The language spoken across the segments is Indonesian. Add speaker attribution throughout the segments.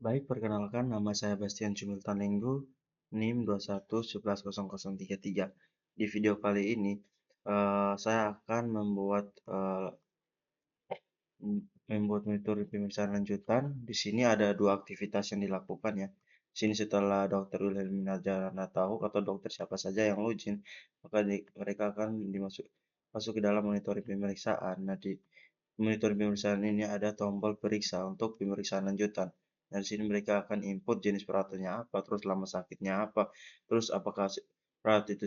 Speaker 1: Baik, perkenalkan nama saya Bastian Cumiltan Lenggu, NIM 21110033. Di video kali ini, saya akan membuat metode pemeriksaan lanjutan. Di sini ada dua aktivitas yang dilakukan ya. Di sini setelah Dr. Wilhelmina Jarana tahu atau dokter siapa saja yang login, maka mereka akan masuk ke dalam monitoring pemeriksaan. Nah, di monitoring pemeriksaan ini ada tombol periksa untuk pemeriksaan lanjutan. Nah, di sini mereka akan input jenis perawatannya apa, terus lama sakitnya apa, terus apakah perawat itu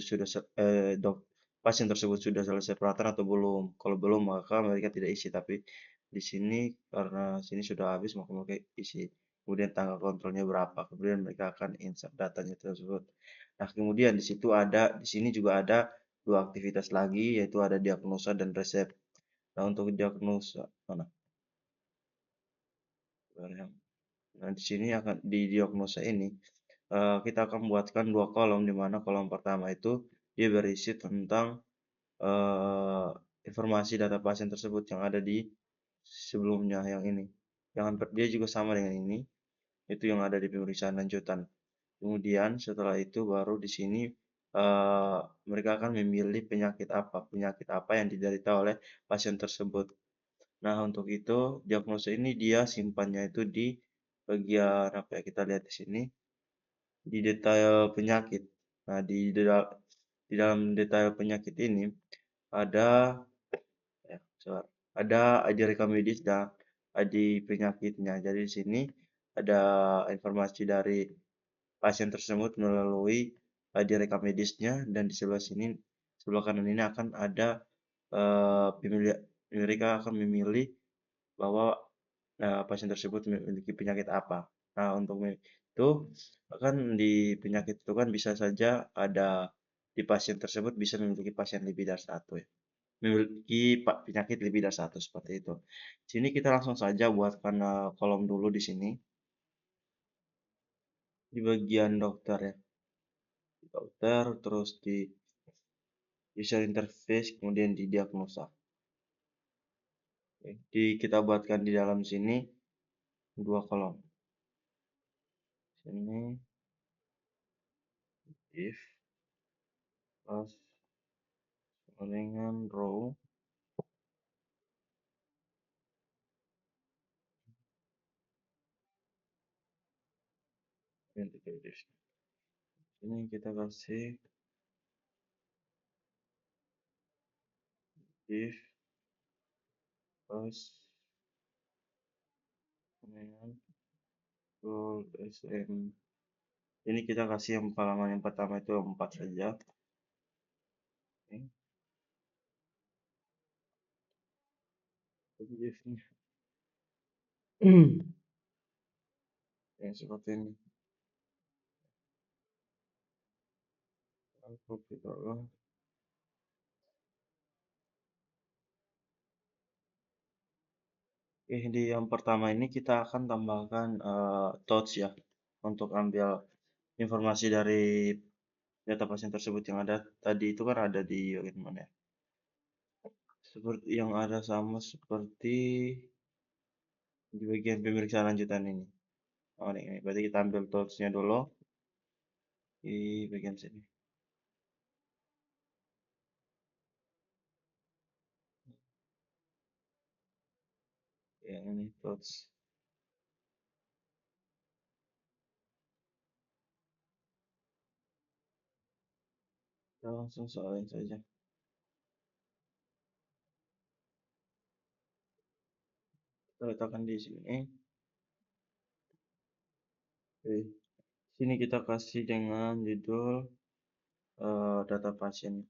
Speaker 1: pasien tersebut sudah selesai perawatan atau belum. Kalau belum, maka mereka tidak isi, tapi di sini karena sini sudah habis maka mereka isi. Kemudian tanggal kontrolnya berapa, kemudian mereka akan insert datanya tersebut. Nah, kemudian di sini juga ada dua aktivitas lagi, yaitu ada diagnosa dan resep. Nah, untuk diagnosa mana? Nah, di sini akan di diagnosa ini kita akan membuatkan dua kolom, di mana kolom pertama itu dia berisi tentang eh, informasi data pasien tersebut yang ada di sebelumnya yang ini. Dia juga sama dengan ini, itu yang ada di pemeriksaan lanjutan. Kemudian setelah itu baru di sini eh, mereka akan memilih penyakit apa yang diderita oleh pasien tersebut. Nah, untuk itu diagnosa ini dia simpannya itu di bagian apa ya, kita lihat di sini di detail penyakit. Nah, di dalam detail penyakit ini ada ya, ada ID rekam medis dan ID penyakitnya. Jadi di sini ada informasi dari pasien tersebut melalui ID rekam medisnya, dan di sebelah sini, sebelah kanan ini akan ada mereka akan memilih bahwa pasien tersebut memiliki penyakit apa. Nah, untuk itu kan di penyakit itu kan bisa saja ada di pasien tersebut bisa memiliki pasien lebih dari satu ya. Memiliki penyakit lebih dari satu seperti itu. Sini kita langsung saja buatkan kolom dulu di sini di bagian dokter ya. Dokter terus di user interface kemudian di diagnosa. Jadi kita buatkan di dalam sini dua kolom. Sini if plus dengan row integration. Ini kita kasih if plus dengan row sm. Ini kita kasih yang halaman yang pertama itu 4 saja. Oke. If-nya yang seperti ini. Aku taruh. Oke, di yang pertama ini kita akan tambahkan touch ya, untuk ambil informasi dari data pasien tersebut yang ada tadi itu kan ada di bagian mana ya? Seperti yang ada sama seperti di bagian pemeriksaan lanjutan ini. Oh, ini. Berarti kita ambil touch-nya dulu di bagian sini. Yang ini touch. Kita langsung soalin saja. Kita letakkan di sini. Oke. Sini kita kasih dengan judul data pasien.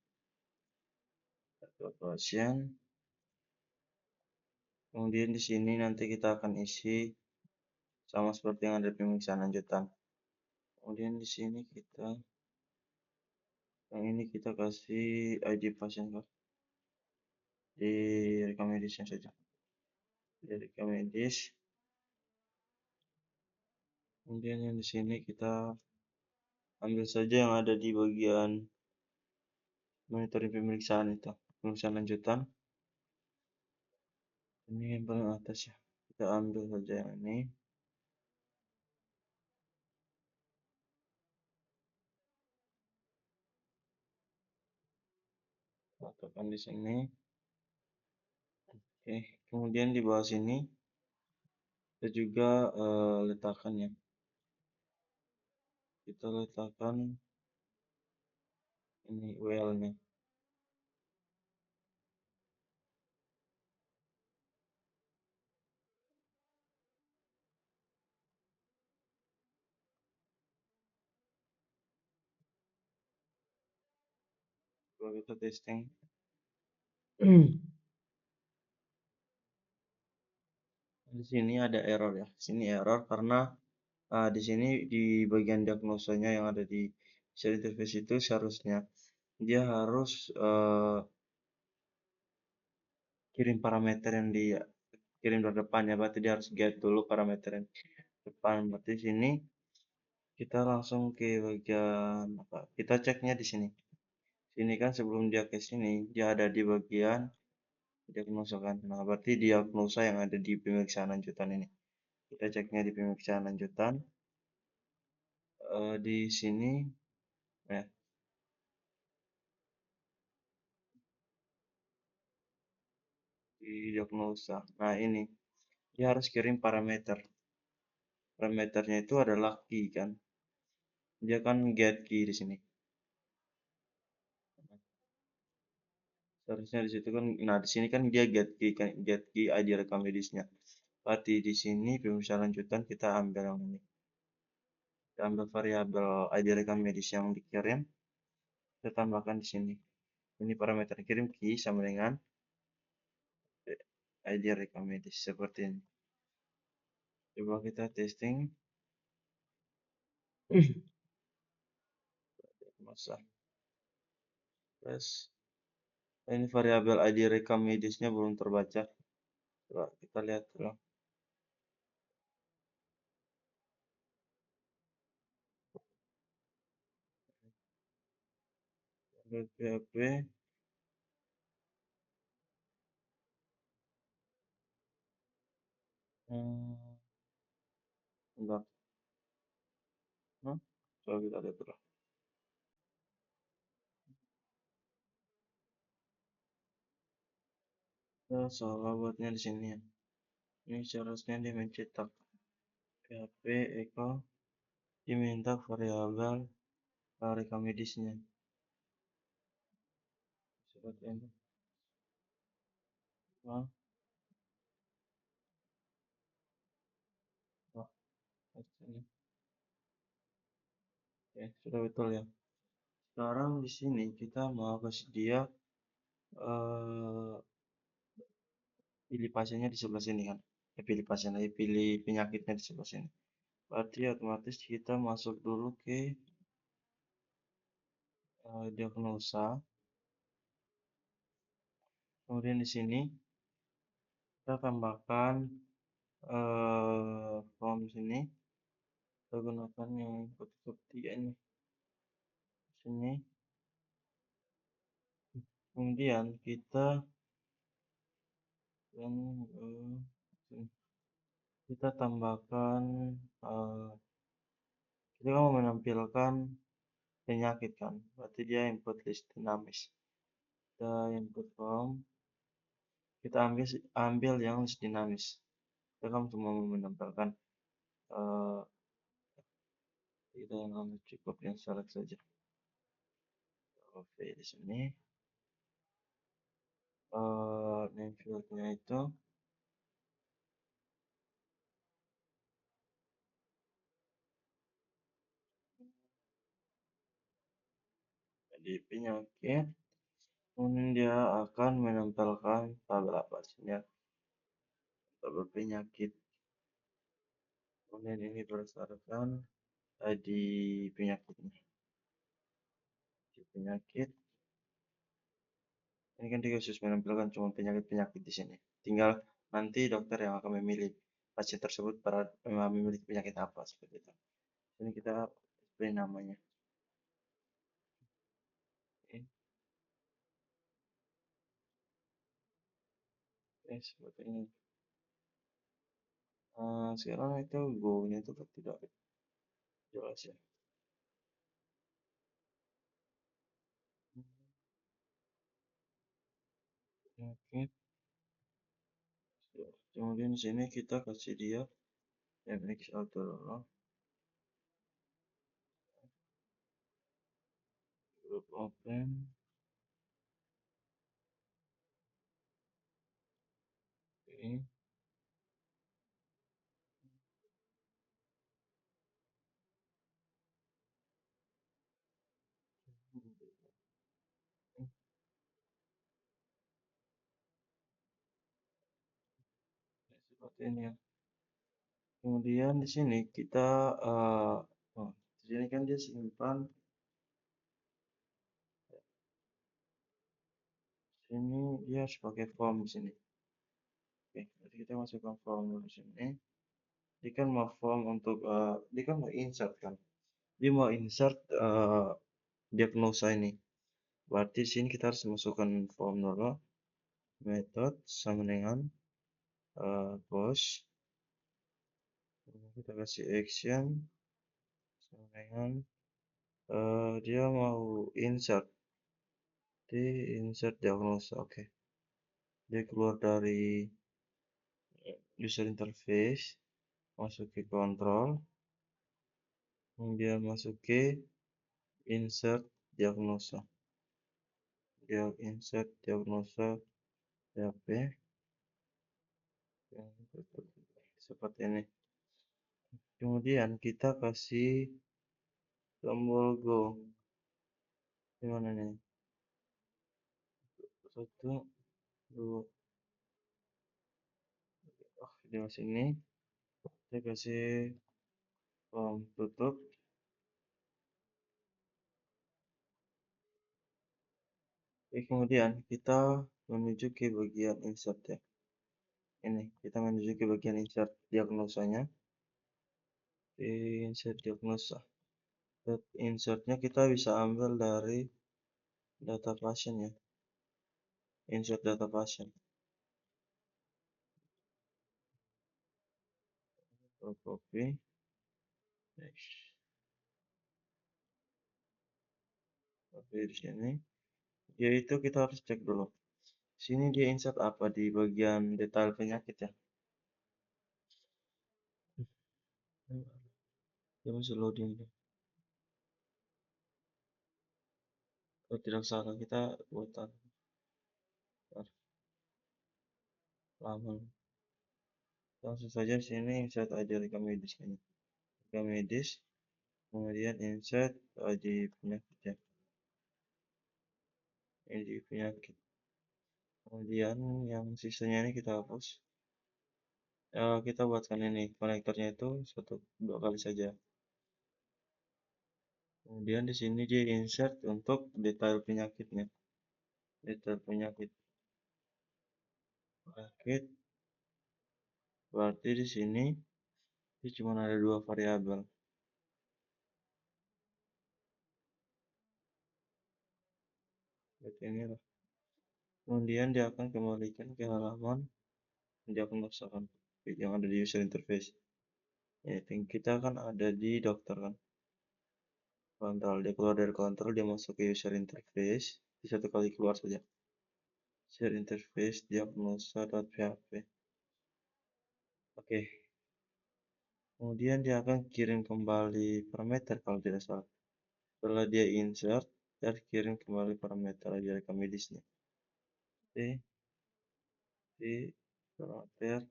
Speaker 1: Data pasien. Kemudian di sini nanti kita akan isi sama seperti yang ada di pemeriksaan lanjutan. Kemudian di sini yang ini kita kasih ID pasien di rekam medisnya saja. Di rekam medis. Kemudian yang di sini kita ambil saja yang ada di bagian monitoring pemeriksaan lanjutan. Ini yang paling atas ya. Kita ambil saja yang ini. letakkan di sini. Oke, kemudian di bawah sini kita juga letakkan ya. Kita letakkan ini URL-nya. Coba kita testing. Di sini ada error ya. Sini error karena di sini di bagian diagnosanya yang ada di share interface itu seharusnya dia harus kirim parameter yang dia kirim dari depan ya, berarti dia harus get dulu parameter yang depan. Berarti sini kita langsung ke bagian apa? Kita ceknya di sini. Sini kan sebelum dia ke sini, dia ada di bagian diagnosa kan. Nah, berarti diagnosa yang ada di pemeriksaan lanjutan ini. Kita ceknya di pemeriksaan lanjutan. Di sini ya, di diagnosa. Nah, ini dia harus kirim parameter. Parameternya itu adalah key kan. Dia kan get key di sini. Seharusnya di situ kan, nah di sini kan dia get key ID rekam medisnya. Berarti di sini pemeriksaan lanjutan kita ambil yang ini. Kita ambil variabel ID rekam medis yang dikirim, kita tambahkan di sini. Ini parameter kirim key sama dengan ID rekam medis seperti ini. Coba kita testing. Masa plus ini variabel ID rekam medisnya belum terbaca. Coba kita lihat dulu. PHP bentar. Coba kita lihat dulu. Salah buatnya di sini ya. Ini seharusnya dia mencetak PHP Eko diminta variabel rekam medisnya. Seperti ini. Nah, ini. Oke, sudah betul ya. Sekarang di sini kita mau kasih dia pilih pasiennya di sebelah sini kan. Pilih pasien lagi, pilih penyakitnya di sebelah sini. Berarti otomatis kita masuk dulu ke diagnosa. Kemudian di sini kita tambahkan form sini. Kita gunakan yang kutip 3 ini. Sini. Kemudian kita tambahkan kita mau menampilkan penyakit kan, berarti dia input list dinamis. Kita input form, kita ambil yang list dinamis. Kita kan cuma menampilkan kita yang ambil cukup yang select saja. Oke, di sini name fieldnya itu jadi penyakit. Kemudian dia akan menempelkan tabel apa sini, tabel penyakit. Kemudian ini berdasarkan di penyakitnya. Di penyakit. Ini kan dia khusus menampilkan cuma penyakit-penyakit di sini. Tinggal nanti dokter yang akan memilih pasien tersebut memiliki penyakit apa seperti itu. Ini kita beri namanya. Oke. Oke, seperti ini. Sekarang itu go-nya itu tidak jelas ya. penyakit. Kemudian di sini kita kasih dia MX Autorolog, group open, oke. Seperti ini ya. Kemudian di sini kita oh, di sini kan dia simpan, sini dia harus pakai form di sini. Oke, jadi kita masukkan form di sini. Dia kan mau form untuk dia kan mau insert kan. Dia mau insert diagnosa ini. Berarti di sini kita harus masukkan form dulu. Method sama dengan post. Kita kasih action sama dengan dia mau insert di insert diagnosa. Oke, dia keluar dari user interface, masuk ke control, kemudian masuk ke insert diagnosa. Dia insert diagnosa PHP seperti ini. Kemudian kita kasih tombol go. Gimana nih? 1, 2, di sini kita kasih tutup. Oke, kemudian kita menuju ke bagian insert ya. Ini kita menuju ke bagian insert diagnosanya. Insert diagnosa. Insertnya kita bisa ambil dari data pasien ya. Insert data pasien. Copy. Next. Oke, di sini. Yaitu kita harus cek dulu. Sini dia insert apa di bagian detail penyakit ya. Dia masih loading. Kalau tidak salah kita buatan lama. Langsung saja sini insert ID rekam medis ini. Rekam medis, kemudian insert ID penyakit ya. ID penyakit. Kemudian yang sisanya ini kita hapus. Kita buatkan ini konektornya itu 2 kali saja. Kemudian di sini dia insert untuk detail penyakitnya. Detail penyakit. Berarti di sini dia cuma ada 2 variabel. Seperti ini lah. Kemudian dia akan kembalikan ke halaman diagnosa kan yang ada di user interface. Ya, kita kan ada di dokter kan. Kontrol, dia keluar dari kontrol, dia masuk ke user interface. Di 1 kali keluar saja. User interface diagnosa.php. Oke. Kemudian dia akan kirim kembali parameter kalau tidak salah. Setelah dia insert, dia kirim kembali parameter aja rekam medisnya. Oke. Di parameter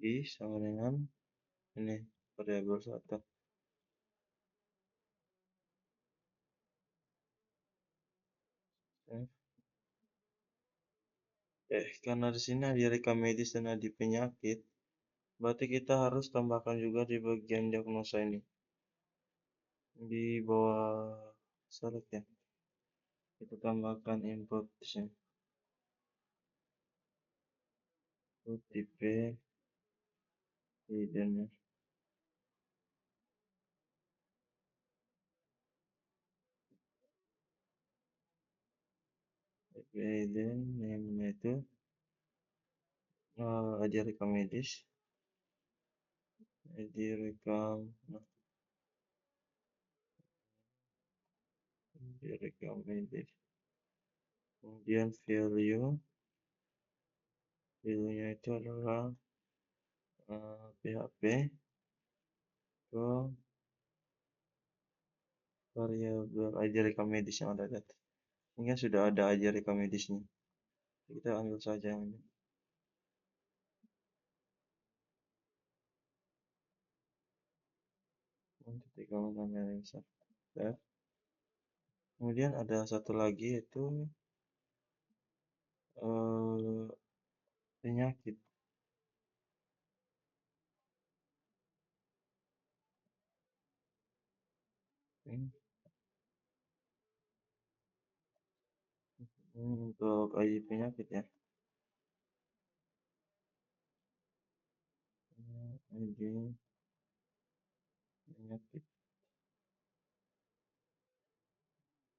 Speaker 1: i sama dengan ini variabel 1. Karena di sini ada rekam medis dan ada penyakit, berarti kita harus tambahkan juga di bagian diagnosa ini. Di bawah select ya. Kita tambahkan input di sini. Tipe hidden ya. Hidden name-nya itu ID rekam medis. ID rekam ID rekam medis. Kemudian value Videonya itu adalah PHP ke variabel ID rekam medis yang ada data. Ini kan sudah ada ID rekam medisnya. Kita ambil saja yang ini. Untuk dikembangkan yang besar. Ya. Kemudian ada satu lagi yaitu eh, penyakit. Ini untuk ID penyakit ya. ID penyakit.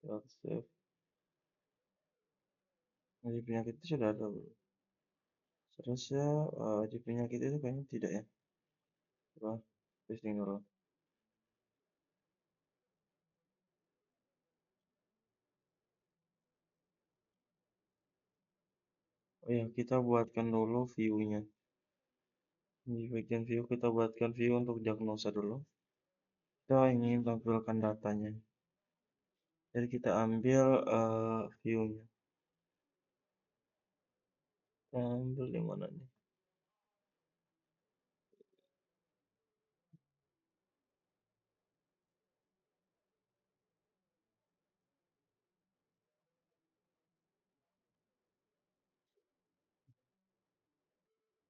Speaker 1: Save. ID penyakit itu sudah ada belum? Seharusnya ID penyakit itu kayaknya tidak ya. Coba testing dulu. Oh ya, kita buatkan dulu view-nya. Di bagian view kita buatkan view untuk diagnosa dulu. Kita ingin tampilkan datanya. Jadi kita ambil view-nya. Kita ambil di mana nih?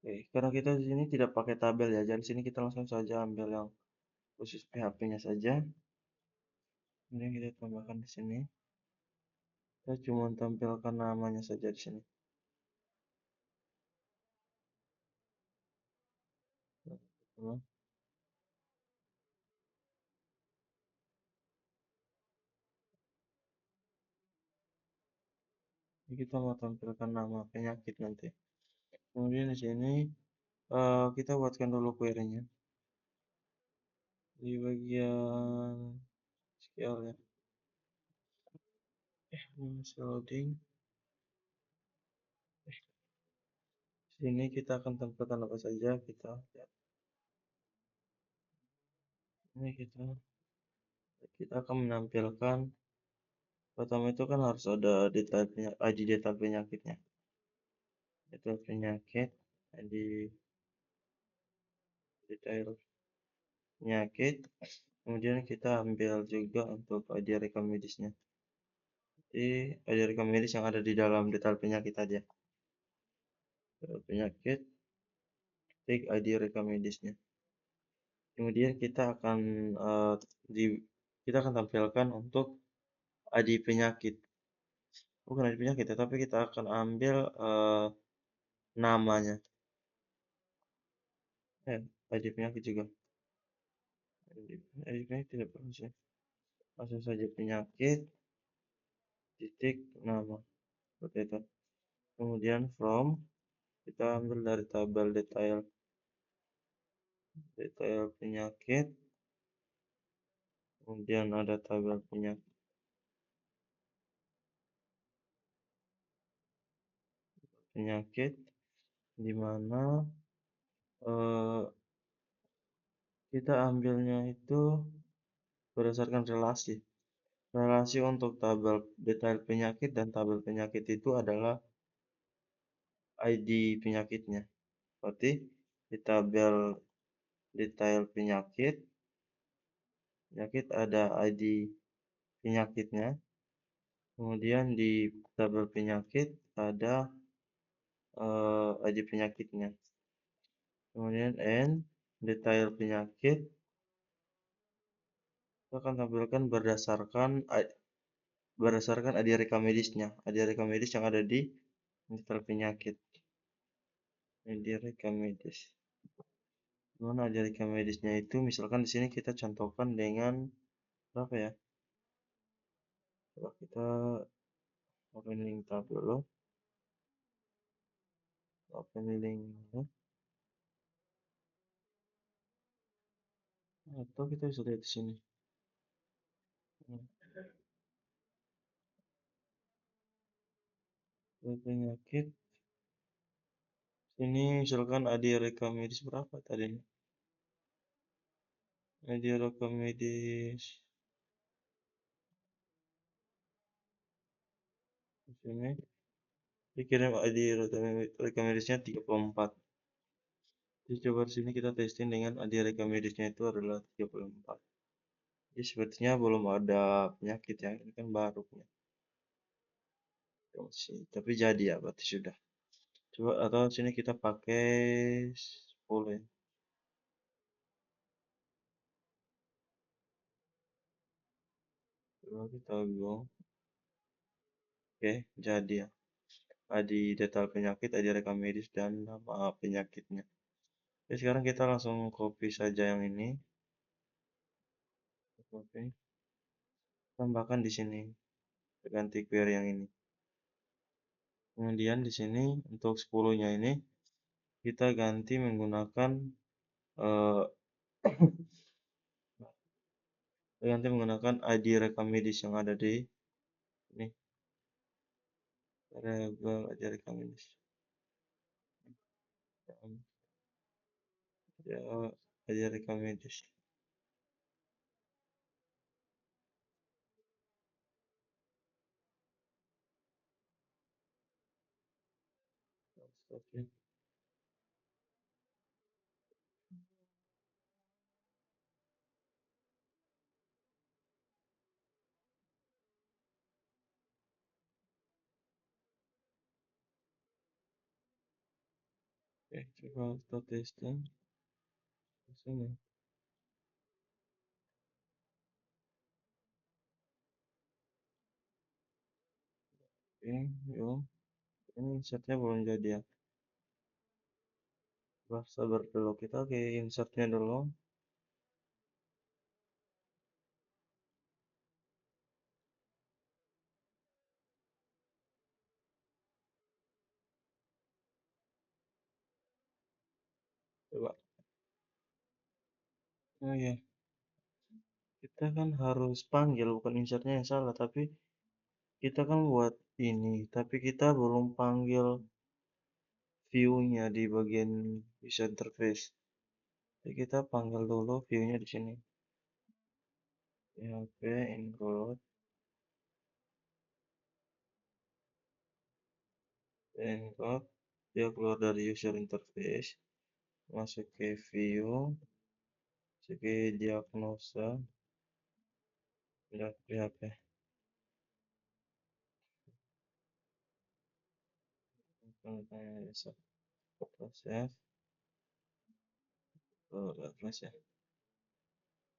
Speaker 1: Oke, karena kita di sini tidak pakai tabel ya, jadi sini kita langsung saja ambil yang khusus PHP-nya saja. Kemudian kita tambahkan di sini. Kita cuma tampilkan namanya saja di sini. Nah, ini kita mau tampilkan nama penyakit nanti. Kemudian di sini kita buatkan dulu query-nya di bagian SQL ya. Ini masih loading. Sini kita akan tampilkan apa saja kita lihat. Ini kita akan menampilkan pertama itu kan harus ada detail ID detail penyakitnya. Detail penyakit, ID detail penyakit. Kemudian kita ambil juga untuk ID rekam medisnya. Jadi ID rekam medis yang ada di dalam detail penyakit aja. Detail penyakit, klik ID rekam medisnya. Kemudian eh, di kita akan tampilkan untuk ID penyakit. Bukan ID penyakit, tapi kita akan ambil namanya. ID penyakit juga. ID penyakit tidak perlu sih. Langsung saja penyakit, titik, nama. Seperti itu. Kemudian from, kita ambil dari tabel detail penyakit. Kemudian ada tabel penyakit di mana eh, kita ambilnya itu berdasarkan relasi. Relasi untuk tabel detail penyakit dan tabel penyakit itu adalah ID penyakitnya. Berarti di tabel detail penyakit ada ID penyakitnya. Kemudian di tabel penyakit ada ID penyakitnya. Kemudian N detail penyakit kita akan tampilkan berdasarkan ID rekam medisnya. ID rekam medis yang ada di detail penyakit. ID rekam medis. Mana ID rekam medisnya itu? Misalkan di sini kita contohkan dengan berapa ya? Coba kita open link tab dulu. Open link. Atau kita bisa lihat di sini. Penyakit Ini misalkan Adi rekam medis berapa tadi? Adi rekam medis di sini. Dikirim Adi rekam medisnya 34. Jadi coba di sini kita testing dengan Adi rekam medisnya itu adalah 34. Jadi sepertinya belum ada penyakit ya, ini kan baru punya. Tapi jadi ya, berarti sudah. Coba atau sini kita pakai 10 ya. Coba kita go. Oke, jadi ya. Adi detail penyakit, Adi rekam medis, dan nama penyakitnya. Oke, sekarang kita langsung copy saja yang ini. Copy. Tambahkan di sini. Ganti query yang ini. Kemudian di sini untuk 10-nya ini kita ganti menggunakan eh, ID rekam medis yang ada di ini. Variabel ID rekam medis. Ya, ID rekam medis. Oke, coba kita testing di sini. Oke, yuk. Ini insertnya belum jadi ya. Sabar dulu, kita ke insertnya dulu. Coba. Oh iya, kita kan harus panggil, bukan insertnya yang salah, tapi kita kan buat ini, tapi kita belum panggil view-nya di bagian user interface. Jadi kita panggil dulu view-nya di sini. PHP include include dia keluar dari user interface, masuk ke view, masuk ke diagnosa, dan PHP. Proses, proses ya.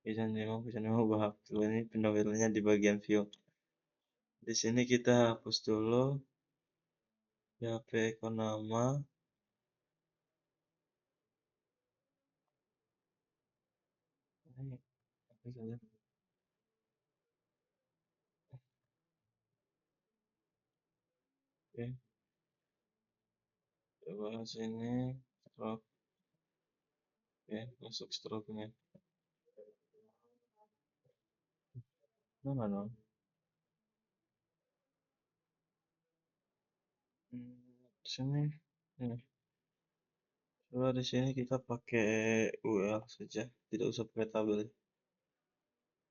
Speaker 1: Bisa bahas ini penampilannya di bagian view. Di sini kita hapus dulu PHP ikon nama. Ini apa saja? Oke, coba sini stroke. Oke, masuk stroke-nya. Mana dong? Sini. Ini. Coba di sini kita pakai UL saja, tidak usah pakai tabel.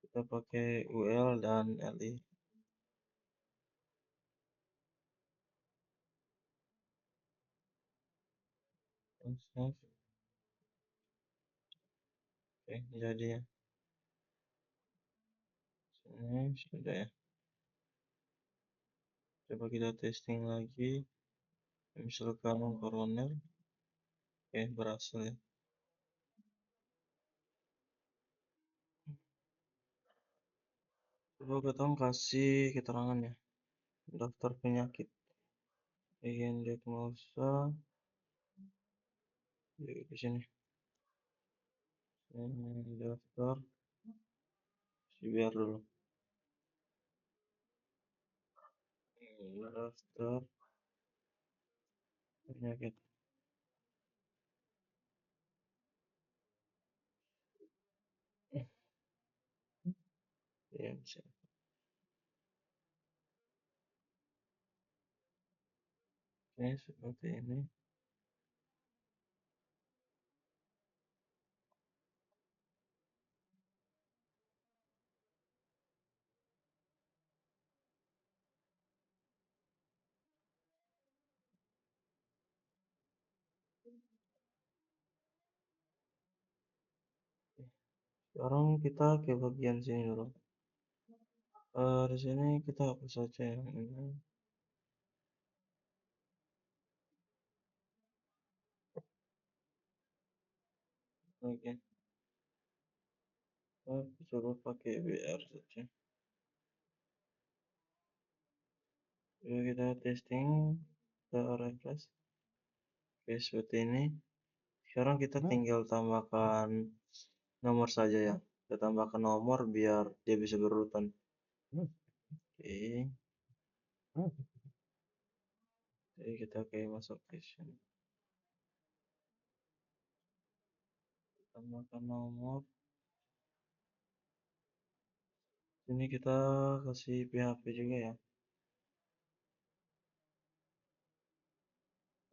Speaker 1: Kita pakai UL dan LI. Save. Oke, jadi ya. Sini sudah ya. Coba kita testing lagi. Misalkan koroner. Oke, berhasil ya. Coba kita kasih keterangan ya. Daftar penyakit. Bagian diagnosa. Di sini. Daftar. Biar dulu. Daftar penyakit. Ya, bisa. Oke, seperti ini. Sekarang kita ke bagian sini dulu. Di sini kita hapus saja yang ini. Oke, aku coba pakai BR saja. Coba kita testing, kita refresh. Oke, seperti ini. Sekarang kita tinggal tambahkan nomor saja ya. Kita tambahkan nomor biar dia bisa berurutan. Oke, jadi kita kayak masuk ke sini. Tambahkan nomor. Ini kita kasih PHP juga ya.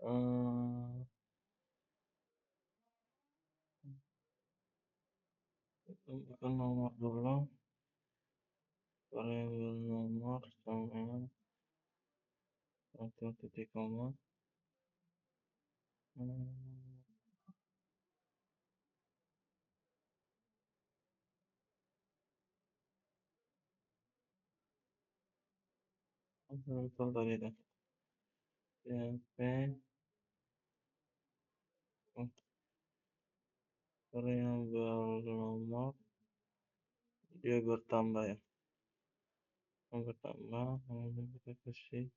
Speaker 1: Eh, tambahkan nomor dulu. Variabel nomor sama satu titik koma. Betul tadi dah. PHP variabel nomor dia bertambah ya. Bertambah, kemudian kita kasih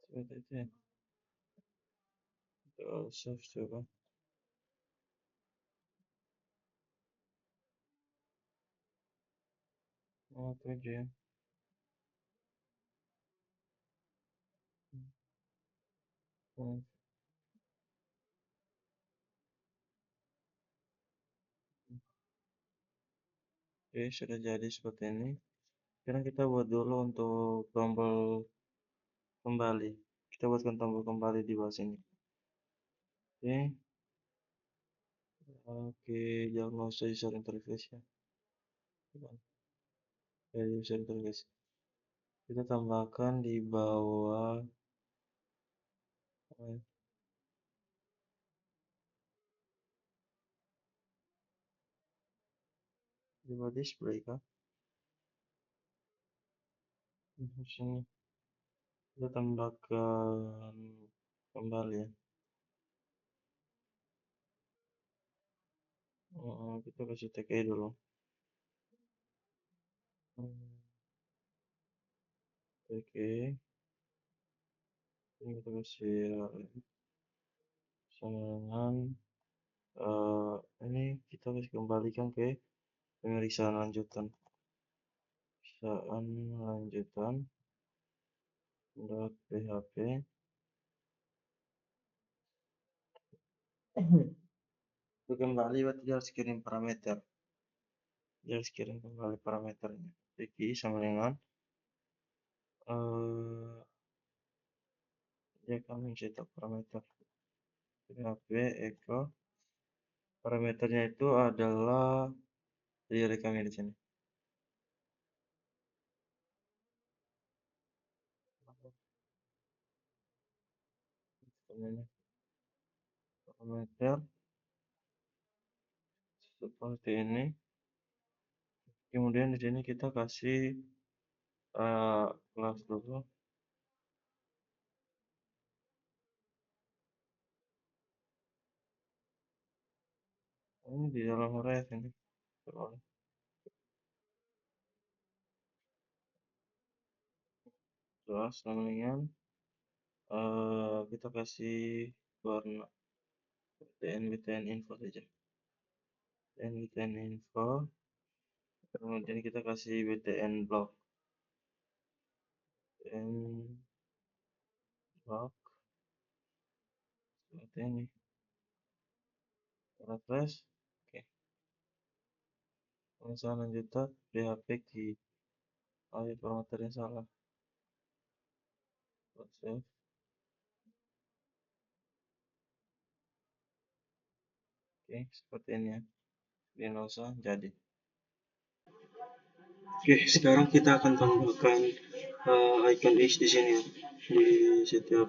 Speaker 1: seperti itu ya. Kita save coba. Oh, 7 ya. Hmm. Oke, sudah jadi seperti ini. Sekarang kita buat dulu untuk tombol kembali. Kita buatkan tombol kembali di bawah sini. Oke, oke, jangan usah user interface ya. Ya, user interface. Kita tambahkan di bawah di bawah display kah? Di sini kita tambahkan kembali ya. Kita kasih tag aja dulu. Oke, ini kita kasih sama dengan ini kita kasih kembalikan ke pemeriksaan lanjutan. Pemeriksaan lanjutan .php. Untuk kembali berarti dia harus kirim parameter. Dia harus kirim kembali parameternya. Jadi sama dengan dia akan mencetak parameter php echo. Parameternya itu adalah di rekamnya di sini. Parameter seperti ini. Kemudian di sini kita kasih kelas dulu. Ini di dalam ref ini. Terus sama dengan kita kasih warna btn info saja. btn info. Kemudian kita kasih btn block. btn block seperti ini. Refresh. Oke. Pemeriksaan lanjutan php key. Oh ya, parameternya salah. Save. Oke, seperti ini ya. Dinosa jadi. Oke, sekarang kita akan tambahkan icon X di sini ya.
Speaker 2: di setiap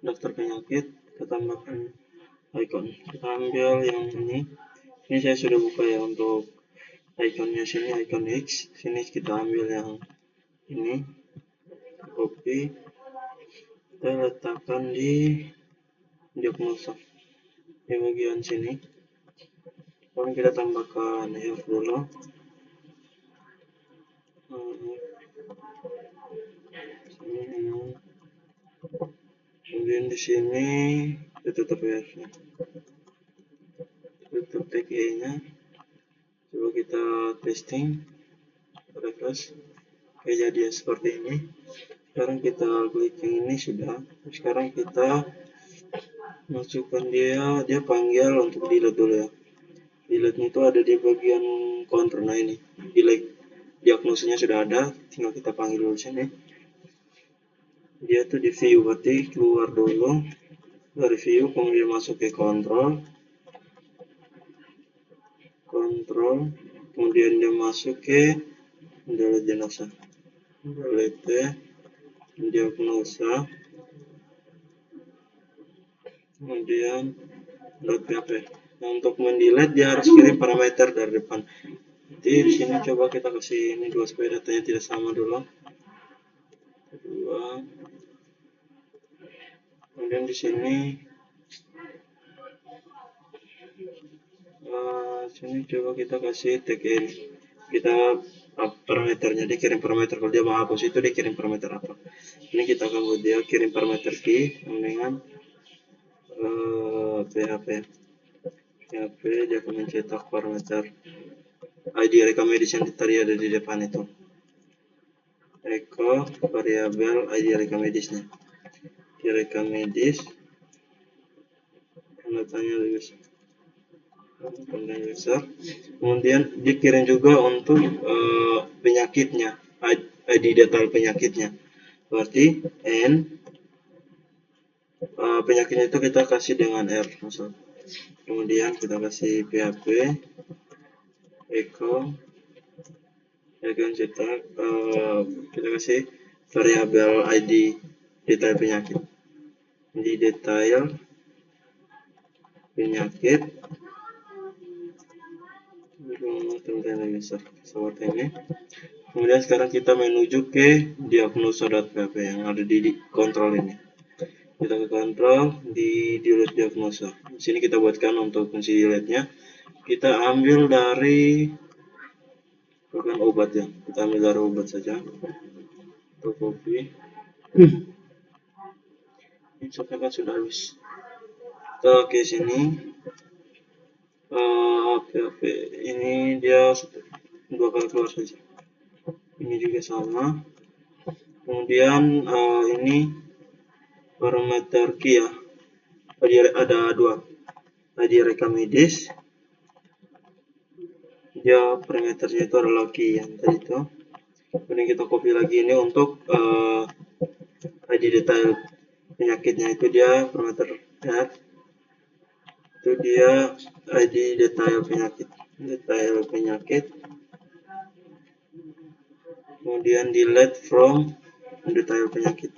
Speaker 2: daftar penyakit kita tambahkan icon. Kita ambil yang ini saya sudah buka ya untuk iconnya. Sini icon X, sini kita ambil yang ini, copy, kita letakkan di diagnosa di bagian sini. Kemudian kita tambahkan F dulu. Kemudian di sini kita tutup F nya, tutup tag E nya. Coba kita testing, refresh, kejadian seperti ini. Sekarang kita klik yang ini sudah. Sekarang kita masukkan dia panggil untuk delete dulu ya. Delete itu ada di bagian counter. Nah ini delete diagnosanya sudah ada, tinggal kita panggil dulu sini. Dia tuh di view, berarti keluar dulu dari view, kemudian masuk ke control, kemudian dia masuk ke delete jenazah, delete diagnosa, kemudian .php. Nah, untuk mendelete dia harus kirim parameter dari depan. Jadi di sini coba kita kasih ini dua supaya datanya tidak sama dulu. Kedua, kemudian di sini coba kita kasih tag ini. Kita parameternya, dia kirim parameter. Kalau dia mau hapus itu dia kirim parameter apa. Ini kita akan buat dia kirim parameter key dengan PHP. Dia akan mencetak parameter ID rekam medis yang tadi ada di depan itu. Echo variabel ID rekam medisnya. Di rekam medis tanya user. Kemudian dikirim juga untuk penyakitnya, ID detail penyakitnya. Berarti N penyakitnya itu kita kasih dengan R misal. Kemudian kita kasih PHP echo akan cetak kita kasih variabel ID detail penyakit. Di detail penyakit seperti ini. Kemudian sekarang kita menuju ke diagnosa.php yang ada di kontrol ini. Kita ke kontrol di delete diagnosa. Di sini kita buatkan untuk fungsi delete-nya. Kita ambil dari bukan obat ya. Kita ambil dari obat saja. Kita copy. Ini kan sudah habis. Kita ke sini. PHP ini dia 2 kali keluar saja. Ini juga sama. Kemudian ini parameter key ya. Ada 2. ID rekam medis. Dia parameternya itu adalah key yang tadi itu. Kemudian kita copy lagi ini untuk ID detail penyakitnya itu dia parameter add. Itu dia ID detail penyakit. Kemudian delete from detail penyakit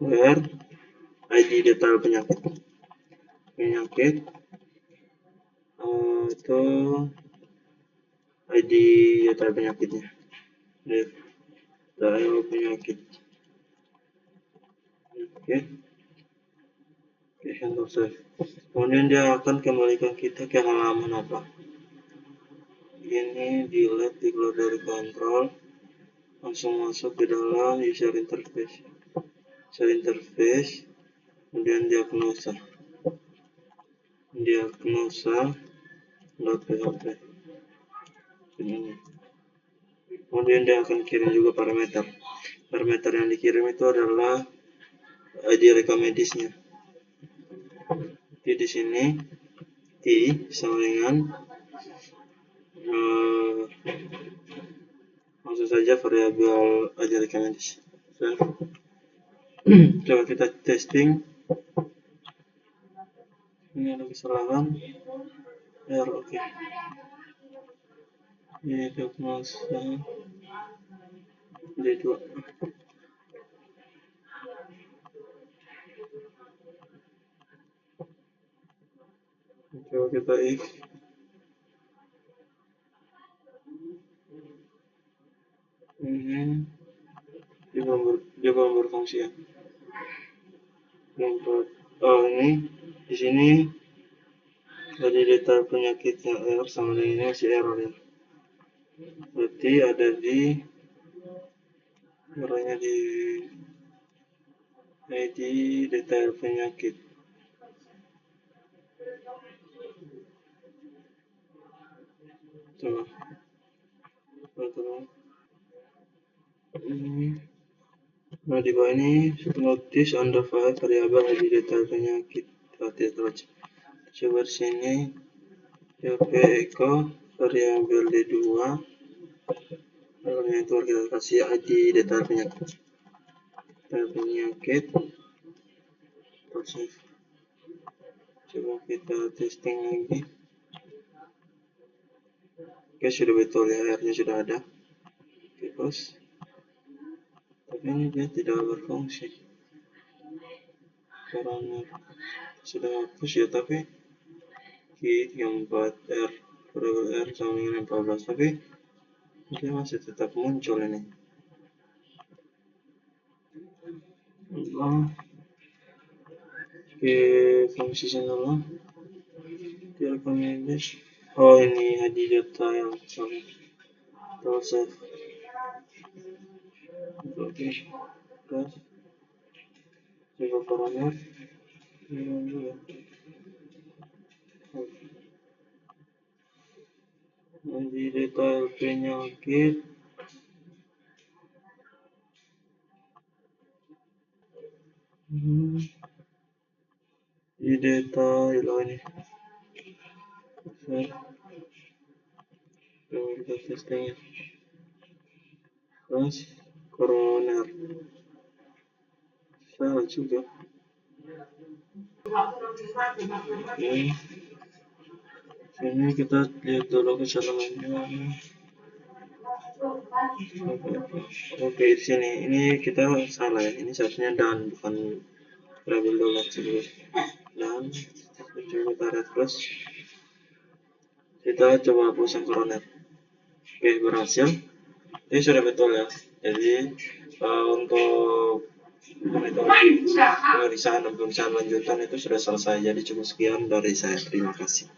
Speaker 2: where ID detail penyakit itu ID detail penyakitnya detail penyakit. Oke, handle save. Kemudian dia akan kembalikan kita ke halaman apa. Ini delete, dikeluar dari kontrol, langsung masuk ke dalam user interface. Kemudian diagnosa.php. Ini. Kemudian dia akan kirim juga parameter. Parameter yang dikirim itu adalah ID rekam medisnya. Jadi di sini T sama dengan langsung saja variabel ID rekam medis. Coba kita testing. Ini ada kesalahan. Oke. Ini diagnosa. D2. Coba kita if ini dia belum berfungsi ya. Ini di sini dari data penyakitnya R sama dengan ini masih error ya. Berarti ada di errornya di ID detail penyakit. Coba teman-teman. Nah di bawah ini notice under file variabel ID detail penyakit. Terus coba di sini p echo variabel d2 lalu itu kita kasih ID detail penyakit terus coba kita testing lagi. Oke, sudah betul ya, R nya sudah ada. Oke, terus tapi ini dia tidak berfungsi karena sudah hapus ya, tapi key 34 R variabel R sama dengan 14, tapi dia masih tetap muncul ini. Oke, fungsi sana direkam ini. Oh, ini ID data yang sama. Terus save. Oke, terus coba parameter. ID detail penyakit. Di detail ini. Coba kita testing ya. Terus coroner. Salah juga. Ini kita lihat dulu kesalahannya. Oke, di sini ini kita salah ya. Ini seharusnya dan bukan variabel dollar sebelum dan coba kita refresh. Kita coba hapus yang coroner. Oke, berhasil. Ini sudah betul ya. Jadi untuk pemeriksaan dan pemeriksaan lanjutan itu sudah selesai. Jadi cukup sekian dari saya. Terima kasih.